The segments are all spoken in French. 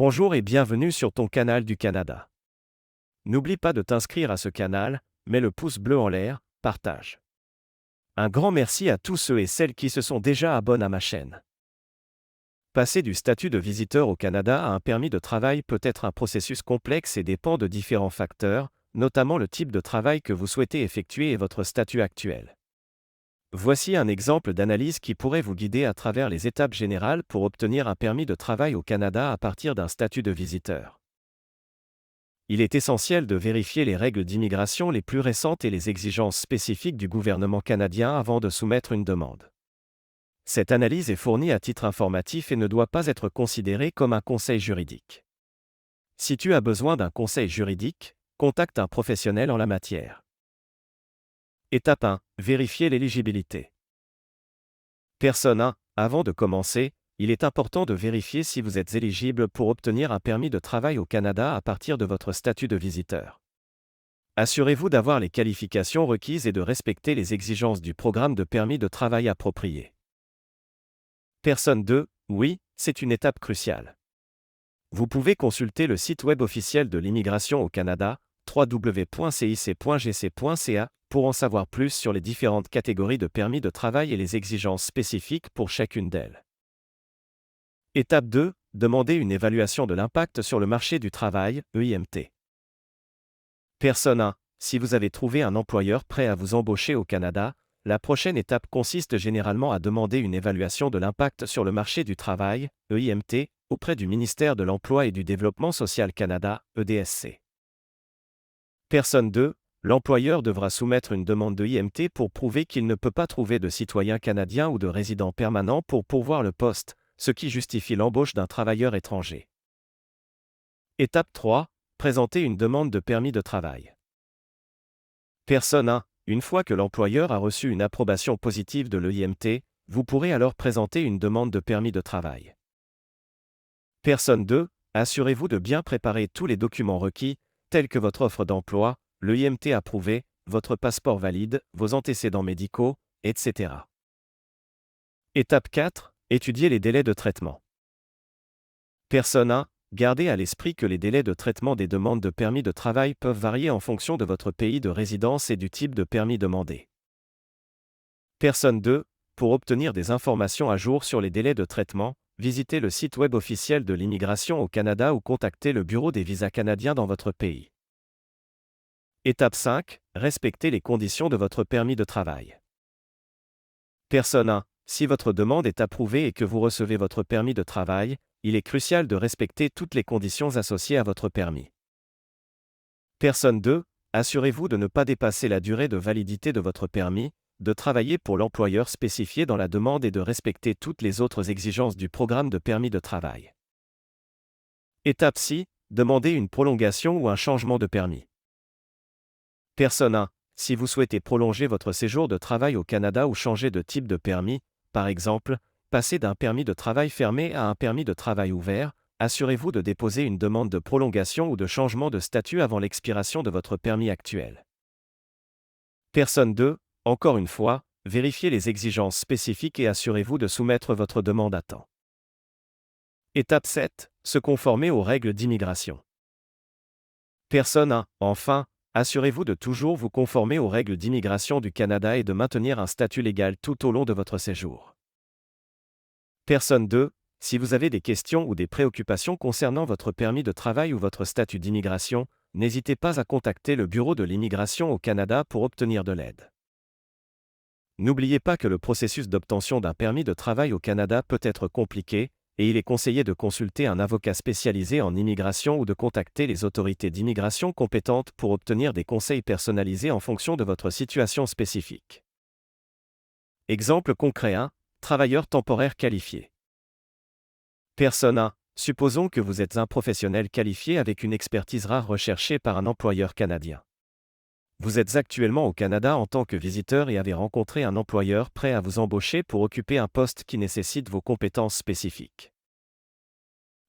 Bonjour et bienvenue sur ton canal du Canada. N'oublie pas de t'inscrire à ce canal, mets le pouce bleu en l'air, partage. Un grand merci à tous ceux et celles qui se sont déjà abonnés à ma chaîne. Passer du statut de visiteur au Canada à un permis de travail peut être un processus complexe et dépend de différents facteurs, notamment le type de travail que vous souhaitez effectuer et votre statut actuel. Voici un exemple d'analyse qui pourrait vous guider à travers les étapes générales pour obtenir un permis de travail au Canada à partir d'un statut de visiteur. Il est essentiel de vérifier les règles d'immigration les plus récentes et les exigences spécifiques du gouvernement canadien avant de soumettre une demande. Cette analyse est fournie à titre informatif et ne doit pas être considérée comme un conseil juridique. Si tu as besoin d'un conseil juridique, contacte un professionnel en la matière. Étape 1. Vérifier l'éligibilité. Personne 1. Avant de commencer, il est important de vérifier si vous êtes éligible pour obtenir un permis de travail au Canada à partir de votre statut de visiteur. Assurez-vous d'avoir les qualifications requises et de respecter les exigences du programme de permis de travail approprié. Personne 2. Oui, c'est une étape cruciale. Vous pouvez consulter le site web officiel de l'immigration au Canada, www.cic.gc.ca, pour en savoir plus sur les différentes catégories de permis de travail et les exigences spécifiques pour chacune d'elles. Étape 2. Demandez une évaluation de l'impact sur le marché du travail, EIMT. Personne 1. Si vous avez trouvé un employeur prêt à vous embaucher au Canada, la prochaine étape consiste généralement à demander une évaluation de l'impact sur le marché du travail, EIMT, auprès du ministère de l'Emploi et du Développement social Canada, EDSC. Personne 2. L'employeur devra soumettre une demande de IMT pour prouver qu'il ne peut pas trouver de citoyen canadien ou de résident permanent pour pourvoir le poste, ce qui justifie l'embauche d'un travailleur étranger. Étape 3. Présenter une demande de permis de travail. Personne 1. Une fois que l'employeur a reçu une approbation positive de l'EIMT, vous pourrez alors présenter une demande de permis de travail. Personne 2. Assurez-vous de bien préparer tous les documents requis, tels que votre offre d'emploi, l'EIMT approuvé, votre passeport valide, vos antécédents médicaux, etc. Étape 4. Étudier les délais de traitement. Personne 1. Gardez à l'esprit que les délais de traitement des demandes de permis de travail peuvent varier en fonction de votre pays de résidence et du type de permis demandé. Personne 2. Pour obtenir des informations à jour sur les délais de traitement, visitez le site web officiel de l'immigration au Canada ou contactez le bureau des visas canadiens dans votre pays. Étape 5. Respectez les conditions de votre permis de travail. Personne 1. Si votre demande est approuvée et que vous recevez votre permis de travail, il est crucial de respecter toutes les conditions associées à votre permis. Personne 2. Assurez-vous de ne pas dépasser la durée de validité de votre permis, de travailler pour l'employeur spécifié dans la demande et de respecter toutes les autres exigences du programme de permis de travail. Étape 6. Demandez une prolongation ou un changement de permis. Personne 1. Si vous souhaitez prolonger votre séjour de travail au Canada ou changer de type de permis, par exemple, passer d'un permis de travail fermé à un permis de travail ouvert, assurez-vous de déposer une demande de prolongation ou de changement de statut avant l'expiration de votre permis actuel. Personne 2. Encore une fois, vérifiez les exigences spécifiques et assurez-vous de soumettre votre demande à temps. Étape 7. Se conformer aux règles d'immigration. Personne 1. Enfin, assurez-vous de toujours vous conformer aux règles d'immigration du Canada et de maintenir un statut légal tout au long de votre séjour. Personne 2. Si vous avez des questions ou des préoccupations concernant votre permis de travail ou votre statut d'immigration, n'hésitez pas à contacter le Bureau de l'immigration au Canada pour obtenir de l'aide. N'oubliez pas que le processus d'obtention d'un permis de travail au Canada peut être compliqué, et il est conseillé de consulter un avocat spécialisé en immigration ou de contacter les autorités d'immigration compétentes pour obtenir des conseils personnalisés en fonction de votre situation spécifique. Exemple concret 1. Travailleur temporaire qualifié. Personne 1. Supposons que vous êtes un professionnel qualifié avec une expertise rare recherchée par un employeur canadien. Vous êtes actuellement au Canada en tant que visiteur et avez rencontré un employeur prêt à vous embaucher pour occuper un poste qui nécessite vos compétences spécifiques.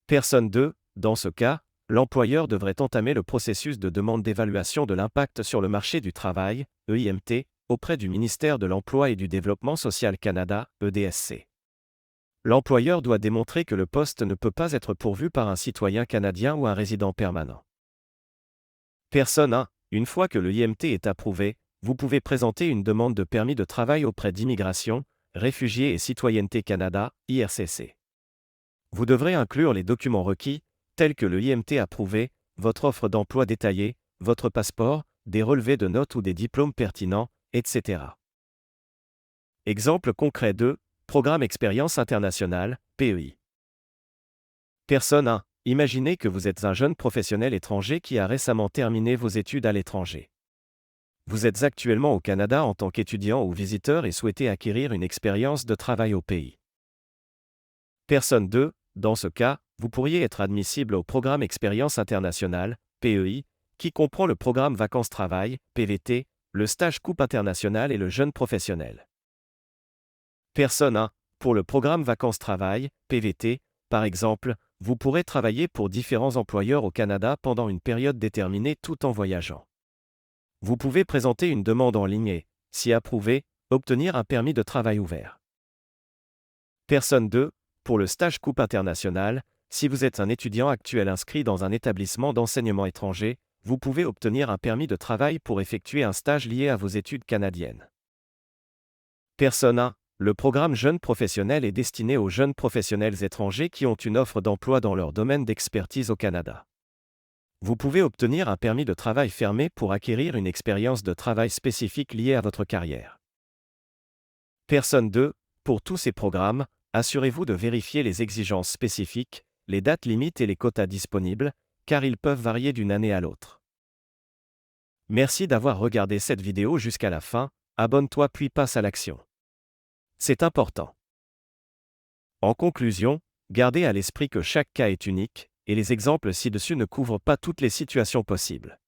Personne 2. Dans ce cas, l'employeur devrait entamer le processus de demande d'évaluation de l'impact sur le marché du travail, EIMT, auprès du ministère de l'Emploi et du Développement social Canada, EDSC. L'employeur doit démontrer que le poste ne peut pas être pourvu par un citoyen canadien ou un résident permanent. Personne 1. Une fois que le IMT est approuvé, vous pouvez présenter une demande de permis de travail auprès d'Immigration, Réfugiés et Citoyenneté Canada, IRCC. Vous devrez inclure les documents requis, tels que le IMT approuvé, votre offre d'emploi détaillée, votre passeport, des relevés de notes ou des diplômes pertinents, etc. Exemple concret 2. Programme Expérience Internationale, PEI. Personne 1. Imaginez que vous êtes un jeune professionnel étranger qui a récemment terminé vos études à l'étranger. Vous êtes actuellement au Canada en tant qu'étudiant ou visiteur et souhaitez acquérir une expérience de travail au pays. Personne 2. Dans ce cas, vous pourriez être admissible au programme Expérience Internationale, PEI, qui comprend le programme Vacances-Travail, PVT, le stage Coupe International et le jeune professionnel. Personne 1. Pour le programme Vacances-Travail, PVT, par exemple, vous pourrez travailler pour différents employeurs au Canada pendant une période déterminée tout en voyageant. Vous pouvez présenter une demande en ligne et, si approuvée, obtenir un permis de travail ouvert. Personne 2. Pour le stage Coupe International, si vous êtes un étudiant actuel inscrit dans un établissement d'enseignement étranger, vous pouvez obtenir un permis de travail pour effectuer un stage lié à vos études canadiennes. Personne 1. Le programme Jeunes Professionnels est destiné aux jeunes professionnels étrangers qui ont une offre d'emploi dans leur domaine d'expertise au Canada. Vous pouvez obtenir un permis de travail fermé pour acquérir une expérience de travail spécifique liée à votre carrière. Personne 2. Pour tous ces programmes, assurez-vous de vérifier les exigences spécifiques, les dates limites et les quotas disponibles, car ils peuvent varier d'une année à l'autre. Merci d'avoir regardé cette vidéo jusqu'à la fin, abonne-toi puis passe à l'action. C'est important. En conclusion, gardez à l'esprit que chaque cas est unique, et les exemples ci-dessus ne couvrent pas toutes les situations possibles.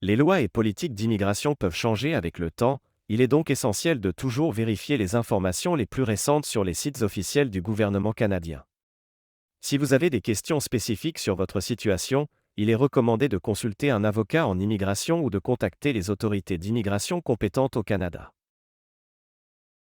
Les lois et politiques d'immigration peuvent changer avec le temps, il est donc essentiel de toujours vérifier les informations les plus récentes sur les sites officiels du gouvernement canadien. Si vous avez des questions spécifiques sur votre situation, il est recommandé de consulter un avocat en immigration ou de contacter les autorités d'immigration compétentes au Canada.